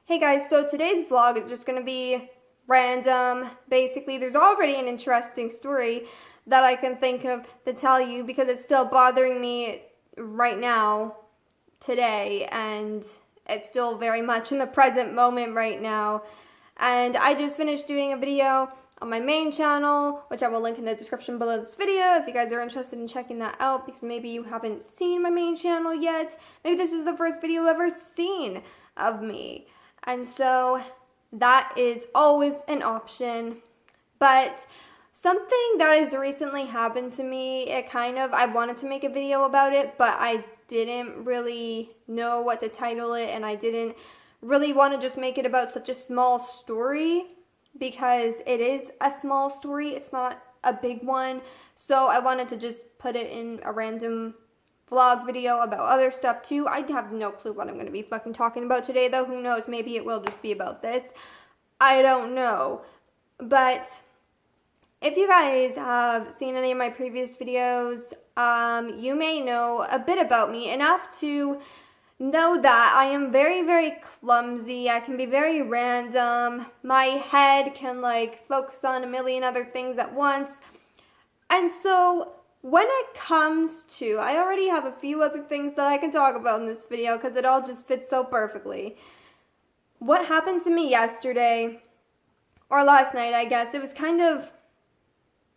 Hey guys, so today's vlog is just going to be random. Basically, there's already an interesting story that I can think of to tell you because it's still bothering me right now, today, and it's still very much in the present moment right now. And I just finished doing a video on my main channel, which I will link in the description below this video if you guys are interested in checking that out, because maybe you haven't seen my main channel yet. Maybe this is the first video you've ever seen of me. And so that is always an option. But something that has recently happened to me, I wanted to make a video about it, but I didn't really know what to title it, and I didn't really want to just make it about such a small story, because it is a small story, it's not a big one. So I wanted to just put it in a random vlog video about other stuff too. I have no clue what I'm going to be fucking talking about today, though. Who knows? Maybe it will just be about this. I don't know. But if you guys have seen any of my previous videos, you may know a bit about me, enough to know that I am very, very clumsy. I can be very random. My head can focus on a million other things at once. And so when it comes to, I already have a few other things that I can talk about in this video because it all just fits so perfectly. What happened to me yesterday, or last night, I guess, it was kind of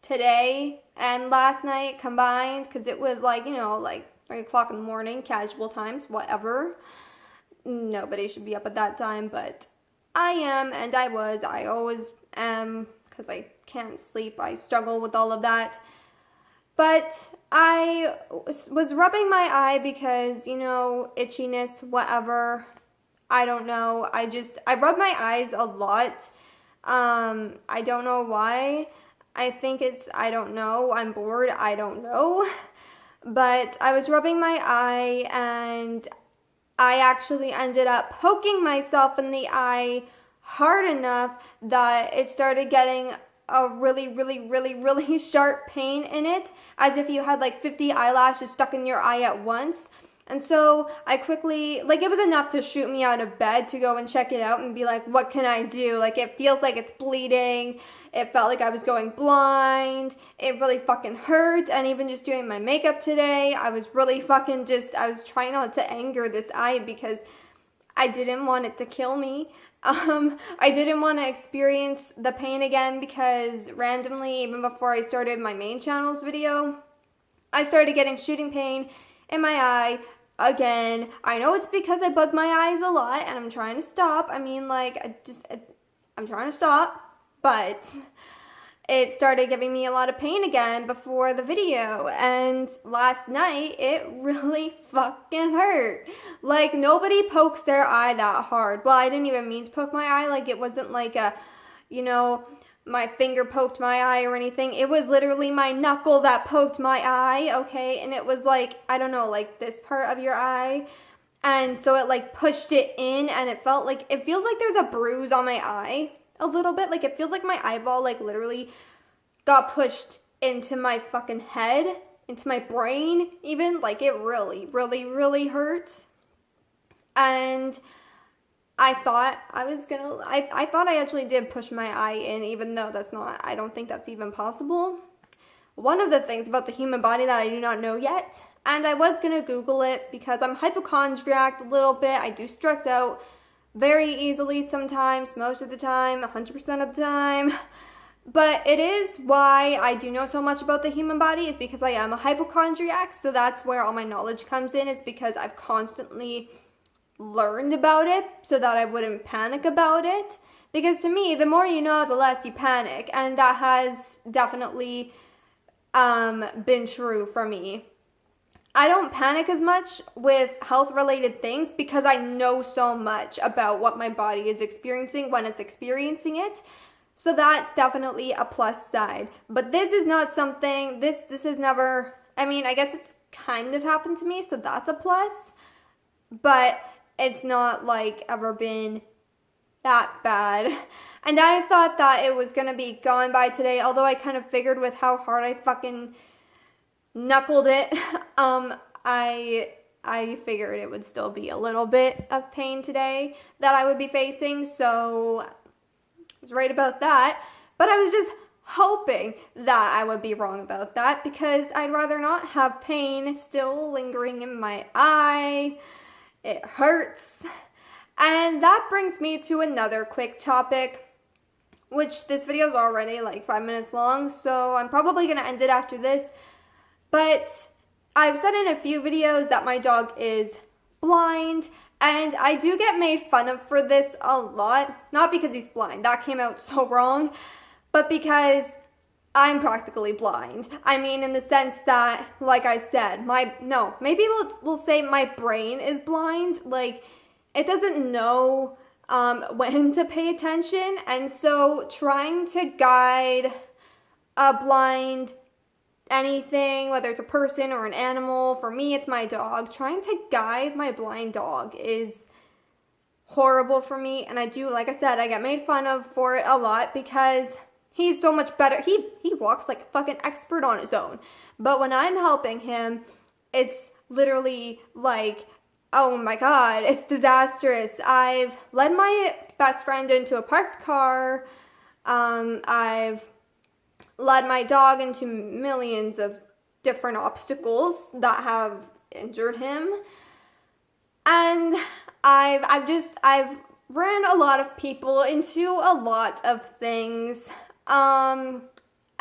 today and last night combined, because it was 3 o'clock in the morning, casual times, whatever. Nobody should be up at that time, but I am, and I always am, because I can't sleep. I struggle with all of that. But I was rubbing my eye because, itchiness, whatever. I don't know. I rub my eyes a lot. I don't know why. I think I don't know. I'm bored. I don't know. But I was rubbing my eye, and I actually ended up poking myself in the eye hard enough that it started getting a really, really, really, really sharp pain in it, as if you had 50 eyelashes stuck in your eye at once. And so I quickly, it was enough to shoot me out of bed to go and check it out and be like, what can I do? It feels like it's bleeding. It felt like I was going blind. It really fucking hurt. And even just doing my makeup today, I was really I was trying not to anger this eye because I didn't want it to kill me. I didn't want to experience the pain again, because randomly, even before I started my main channel's video, I started getting shooting pain in my eye again. I know it's because I bug my eyes a lot, and I'm trying to stop. I'm trying to stop, but it started giving me a lot of pain again before the video, and last night it really fucking hurt. Nobody pokes their eye that hard. Well, I didn't even mean to poke my eye. It wasn't my finger poked my eye or anything. It was literally my knuckle that poked my eye, okay? And it was I don't know, this part of your eye. And so it pushed it in, and it feels like there's a bruise on my eye a little bit. It feels like my eyeball literally got pushed into my fucking head, into my brain even. It really, really, really hurts. And I thought I thought I actually did push my eye in, even though I don't think that's even possible. One of the things about the human body that I do not know yet, and I was gonna Google it because I'm hypochondriac a little bit. I do stress out very easily sometimes, most of the time, 100% of the time. But it is why I do know so much about the human body, is because I am a hypochondriac. So that's where all my knowledge comes in, is because I've constantly learned about it so that I wouldn't panic about it. Because to me, the more you know, the less you panic. And that has definitely been true for me. I don't panic as much with health-related things because I know so much about what my body is experiencing when it's experiencing it. So that's definitely a plus side. But this is not something, this has never, I guess it's kind of happened to me, so that's a plus. But it's not ever been that bad. And I thought that it was going to be gone by today, although I kind of figured with how hard I fucking knuckled it, I I figured it would still be a little bit of pain today that I would be facing, so I was right about that. But I was just hoping that I would be wrong about that, because I'd rather not have pain still lingering in my eye. It hurts. And that brings me to another quick topic, which this video is already like 5 minutes long, so I'm probably going to end it after this. But I've said in a few videos that my dog is blind, and I do get made fun of for this a lot. Not because he's blind, that came out so wrong, but because I'm practically blind. I mean, in the sense that, like I said, maybe we'll say my brain is blind. Like, it doesn't know when to pay attention, and so trying to guide a blind anything, whether it's a person or an animal, for me it's my dog, trying to guide my blind dog is horrible for me. And I do, like I said, I get made fun of for it a lot, because he's so much better. He walks like a fucking expert on his own, but when I'm helping him, it's literally like, oh my god, it's disastrous. I've led my best friend into a parked car. I've led my dog into millions of different obstacles that have injured him. And I've ran a lot of people into a lot of things,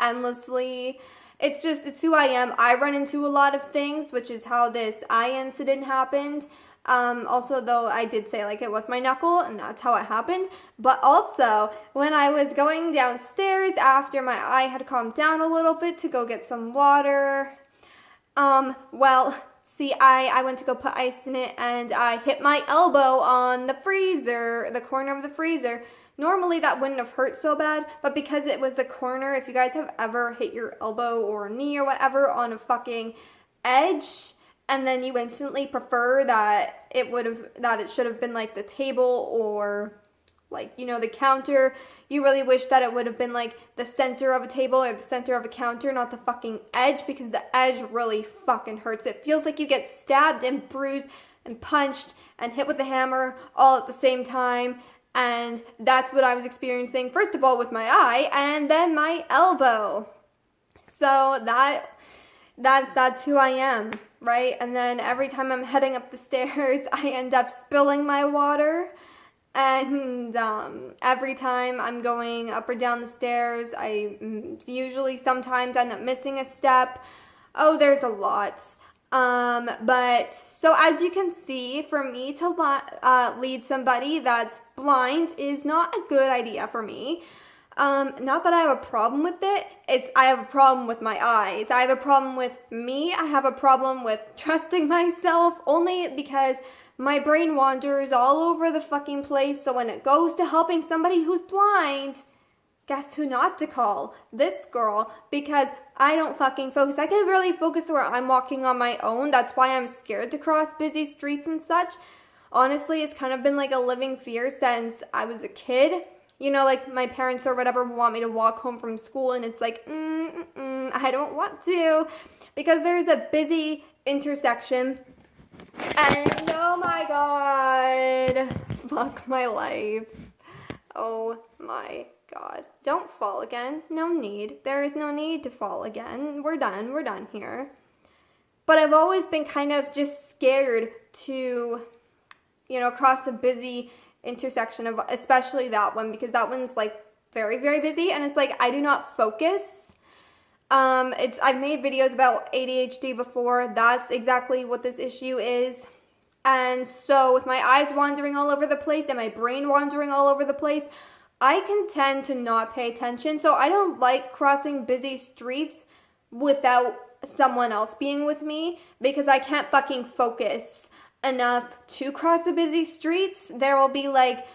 endlessly. It's who I am. I run into a lot of things, which is how this eye incident happened. Also, though, I did say, like, it was my knuckle, and that's how it happened. But also, when I was going downstairs after my eye had calmed down a little bit to go get some water, see, I went to go put ice in it, and I hit my elbow on the freezer, the corner of the freezer. Normally, that wouldn't have hurt so bad, but because it was the corner, if you guys have ever hit your elbow or knee or whatever on a fucking edge, and then you instantly prefer that it should have been like the table or like, you know, the counter. You really wish that it would have been like the center of a table or the center of a counter, not the fucking edge, because the edge really fucking hurts. It feels like you get stabbed and bruised and punched and hit with a hammer all at the same time. And that's what I was experiencing, first of all with my eye, and then my elbow. So that's who I am, right? And then every time I'm heading up the stairs, I end up spilling my water. And every time I'm going up or down the stairs, I usually sometimes end up missing a step. Oh, there's a lot. But so as you can see, for me to lead somebody that's blind is not a good idea for me. Not that I have a problem with it. I have a problem with my eyes. I have a problem with me. I have a problem with trusting myself, only because my brain wanders all over the fucking place. So when it goes to helping somebody who's blind, guess who not to call? This girl, because I don't fucking focus. I can really focus where I'm walking on my own. That's why I'm scared to cross busy streets and such. Honestly, it's kind of been like a living fear since I was a kid. You know, like my parents or whatever want me to walk home from school, and it's like, I don't want to, because there's a busy intersection. And oh my god, fuck my life. Oh my god. Don't fall again. No need. There is no need to fall again. We're done here. But I've always been kind of just scared to, you know, cross a busy intersection of, especially that one, because that one's like very, very busy, and it's like I do not focus. I've made videos about ADHD before. That's exactly what this issue is. And so with my eyes wandering all over the place and my brain wandering all over the place, I can tend to not pay attention. So I don't like crossing busy streets without someone else being with me, because I can't fucking focus enough to cross the busy streets. There will be like,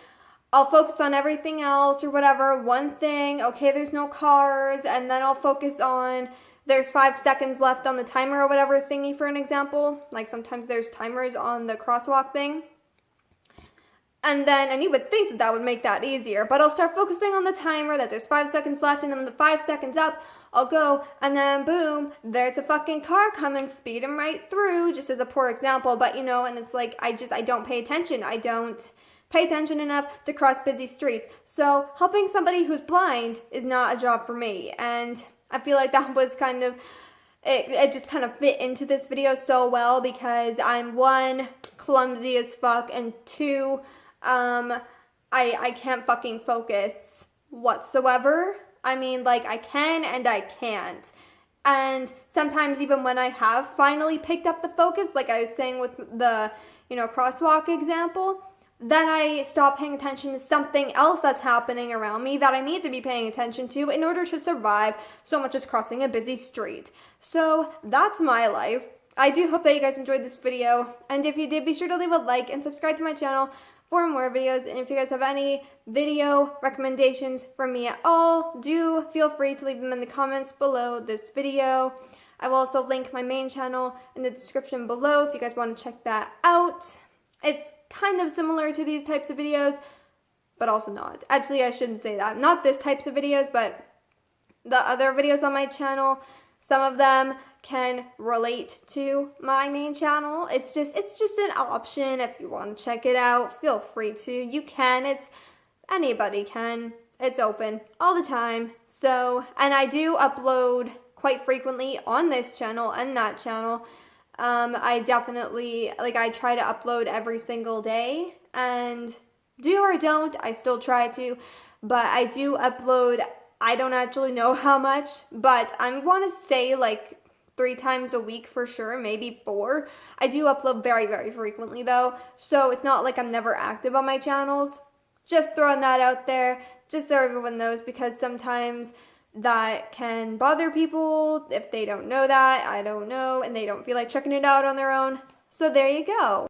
I'll focus on everything else or whatever, one thing, okay, there's no cars, and then I'll focus on, there's 5 seconds left on the timer or whatever thingy, for an example. Like sometimes there's timers on the crosswalk thing. And you would think that that would make that easier, but I'll start focusing on the timer that there's 5 seconds left, and then when the 5 seconds up, I'll go, and then boom, there's a fucking car coming, speeding right through, just as a poor example, but and it's like, I don't pay attention. I don't pay attention enough to cross busy streets. So helping somebody who's blind is not a job for me, and I feel like that was kind of, it just kind of fit into this video so well, because I'm, one, clumsy as fuck, and two, I can't fucking focus whatsoever. I mean, like, I can and I can't. And sometimes even when I have finally picked up the focus, like I was saying with the, crosswalk example, then I stop paying attention to something else that's happening around me that I need to be paying attention to in order to survive so much as crossing a busy street. So that's my life. I do hope that you guys enjoyed this video, and if you did, be sure to leave a like and subscribe to my channel for more videos. And if you guys have any video recommendations for me at all, do feel free to leave them in the comments below this video. I will also link my main channel in the description below if you guys want to check that out. It's kind of similar to these types of videos, but also not. Actually, I shouldn't say that. Not this types of videos, but the other videos on my channel, some of them can relate to my main channel. It's just an option. If you want to check it out, feel free to. You can. Anybody can. It's open all the time. So, and I do upload quite frequently on this channel and that channel. I definitely, I try to upload every single day, and do or don't, I still try to, but I do upload, I don't actually know how much, but I want to say 3 times a week for sure, maybe 4. I do upload very, very frequently though, so it's not like I'm never active on my channels. Just throwing that out there, just so everyone knows, because sometimes that can bother people if they don't know that, I don't know, and they don't feel like checking it out on their own. So there you go.